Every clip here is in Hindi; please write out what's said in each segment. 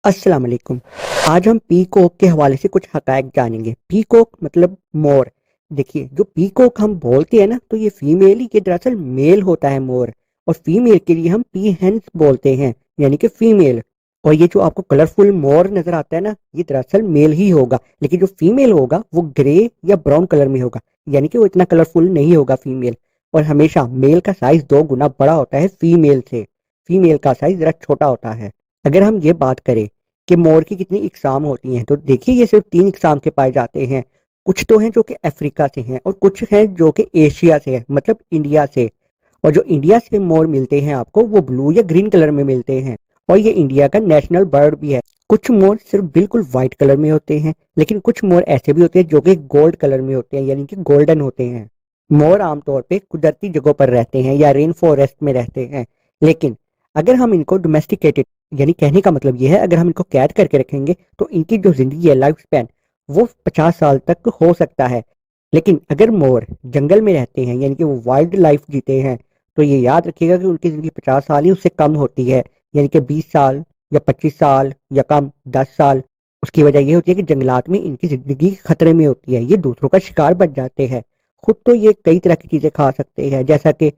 अस्सलाम वालेकुम। आज हम पीकॉक के हवाले से कुछ हकायक जानेंगे। पीकॉक मतलब मोर। देखिए, जो पीकॉक हम बोलते हैं ना, तो ये फीमेल ही, ये दरअसल मेल होता है मोर। और फीमेल के लिए हम पीहेंस बोलते हैं, यानी कि फीमेल। और ये जो आपको कलरफुल मोर नजर आता है ना, ये दरअसल मेल ही होगा, लेकिन जो फीमेल होगा वो ग्रे या ब्राउन कलर में होगा, यानी कि वो इतना कलरफुल नहीं होगा फीमेल। और हमेशा मेल का साइज 2 गुना बड़ा होता है फीमेल से। फीमेल का साइज जरा छोटा होता है। अगर हम ये बात करें कि मोर की कितनी इकसाम होती हैं, तो देखिए ये सिर्फ 3 इकसाम के पाए जाते हैं। कुछ तो हैं जो कि अफ्रीका से हैं, और कुछ हैं जो कि एशिया से हैं, मतलब इंडिया से। और जो इंडिया से मोर मिलते हैं आपको, वो ब्लू या ग्रीन कलर में मिलते हैं। और ये इंडिया का नेशनल बर्ड भी है। कुछ मोर सिर्फ बिल्कुल व्हाइट कलर में होते हैं, लेकिन कुछ मोर ऐसे भी होते हैं जो कि गोल्ड कलर में होते हैं, यानी कि गोल्डन होते हैं। मोर आमतौर पे कुदरती जगहों पर रहते हैं या रेन फॉरेस्ट में रहते हैं। लेकिन अगर हम इनको डोमेस्टिकेटेड, यानी कहने का मतलब ये है, अगर हम इनको कैद करके रखेंगे तो इनकी जो जिंदगी है, लाइफ स्पैन, वो 50 साल तक हो सकता है। लेकिन अगर मोर जंगल में रहते हैं, यानी कि वो वाइल्ड लाइफ जीते हैं, तो ये याद रखिएगा कि उनकी जिंदगी 50 साल ही उससे कम होती है, यानी कि 20 साल या 25 साल या कम 10 साल। उसकी वजह ये होती है कि जंगलात में इनकी जिंदगी खतरे में होती है, ये दूसरों का शिकार बन जाते हैं। खुद तो ये कई तरह की चीजें खा सकते हैं, जैसा कि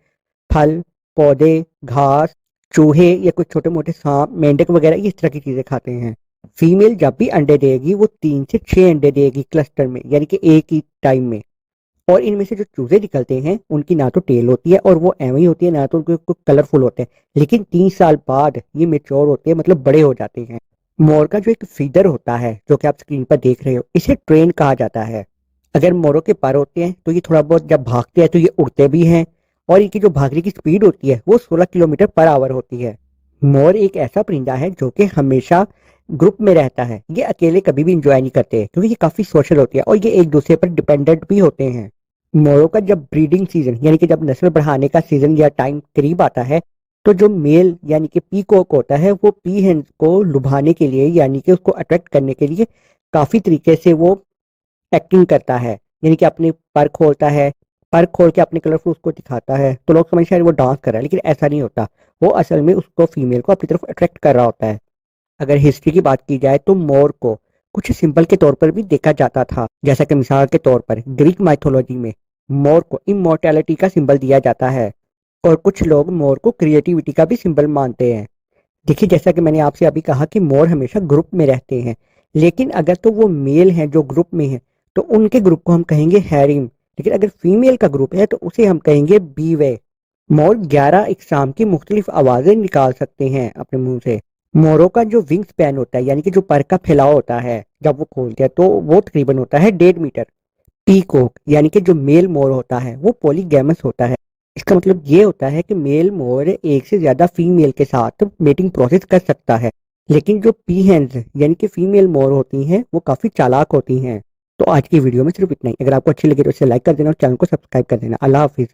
फल, पौधे, घास, चूहे या कुछ छोटे मोटे सांप, मेंढक वगैरह इस तरह की चीजें खाते हैं। फीमेल जब भी अंडे देगी वो 3 से 6 अंडे देगी क्लस्टर में, यानी कि एक ही टाइम में। और इनमें से जो चूजे निकलते हैं उनकी ना तो टेल होती है और वो एवं ही होती है, ना तो उनको कलरफुल होते हैं। लेकिन 3 साल बाद ये मेच्योर होते हैं, मतलब बड़े हो जाते हैं। मोर का जो एक फीदर होता है, जो कि आप स्क्रीन पर देख रहे हो, इसे ट्रेन कहा जाता है। अगर मोरों के पर होते हैं तो ये थोड़ा बहुत जब भागते हैं तो ये उड़ते भी हैं। और इनकी जो भागने की स्पीड होती है वो 16 किलोमीटर पर आवर होती है। मोर एक ऐसा परिंदा है जो कि हमेशा ग्रुप में रहता है। ये अकेले कभी भी इंजॉय नहीं करते, क्योंकि ये काफी सोशल होती है और ये एक दूसरे पर डिपेंडेंट भी होते हैं। मोरों का जब ब्रीडिंग सीजन, यानी कि जब नस्ल बढ़ाने का सीजन या टाइम करीब आता है, तो जो मेल यानी कि पीकॉक होता है, वो पी हेन को लुभाने के लिए, यानी कि उसको अट्रैक्ट करने के लिए काफी तरीके से वो एक्टिंग करता है। यानी कि अपने पर खोलता है, पर खोल के अपने कलरफुल उसको दिखाता है, तो लोग समझते हैं वो डांस कर रहा है, लेकिन ऐसा नहीं होता। वो असल में उसको, फीमेल को, अपनी तरफ अट्रैक्ट कर रहा होता है। अगर हिस्ट्री की बात की जाए तो मोर को कुछ सिंबल के तौर पर भी देखा जाता था, जैसा कि मिसाल के तौर पर ग्रीक माइथोलॉजी में मोर को इमोर्टैलिटी का सिंबल दिया जाता है। और कुछ लोग मोर को क्रिएटिविटी का भी सिंबल मानते हैं। देखिए, जैसा कि मैंने आपसे अभी कहा कि मोर हमेशा ग्रुप में रहते हैं, लेकिन अगर तो वो मेल हैं जो ग्रुप में हैं, तो उनके ग्रुप को हम कहेंगे हैरिम। लेकिन अगर फीमेल का ग्रुप है तो उसे हम कहेंगे बीवे। मोर 11 इकसाम की मुख्तलिफ आवाजें निकाल सकते हैं अपने मुंह से। मोरों का जो विंग स्पैन होता है, यानी कि जो पर का फैलाव होता है जब वो खोलते हैं, तो वो तकरीबन होता है 1.5 मीटर। पीकॉक यानी कि जो मेल मोर होता है वो पॉलीगैमस होता है। इसका मतलब ये होता है कि मेल मोर एक से ज्यादा फीमेल के साथ मेटिंग प्रोसेस कर सकता है। लेकिन जो पीहेंस यानी कि फीमेल मोर होती हैं वो काफी चालाक होती हैं। तो आज की वीडियो में सिर्फ इतना ही। अगर आपको अच्छी लगी तो इसे लाइक कर देना और चैनल को सब्सक्राइब कर देना। अल्लाह हाफिज।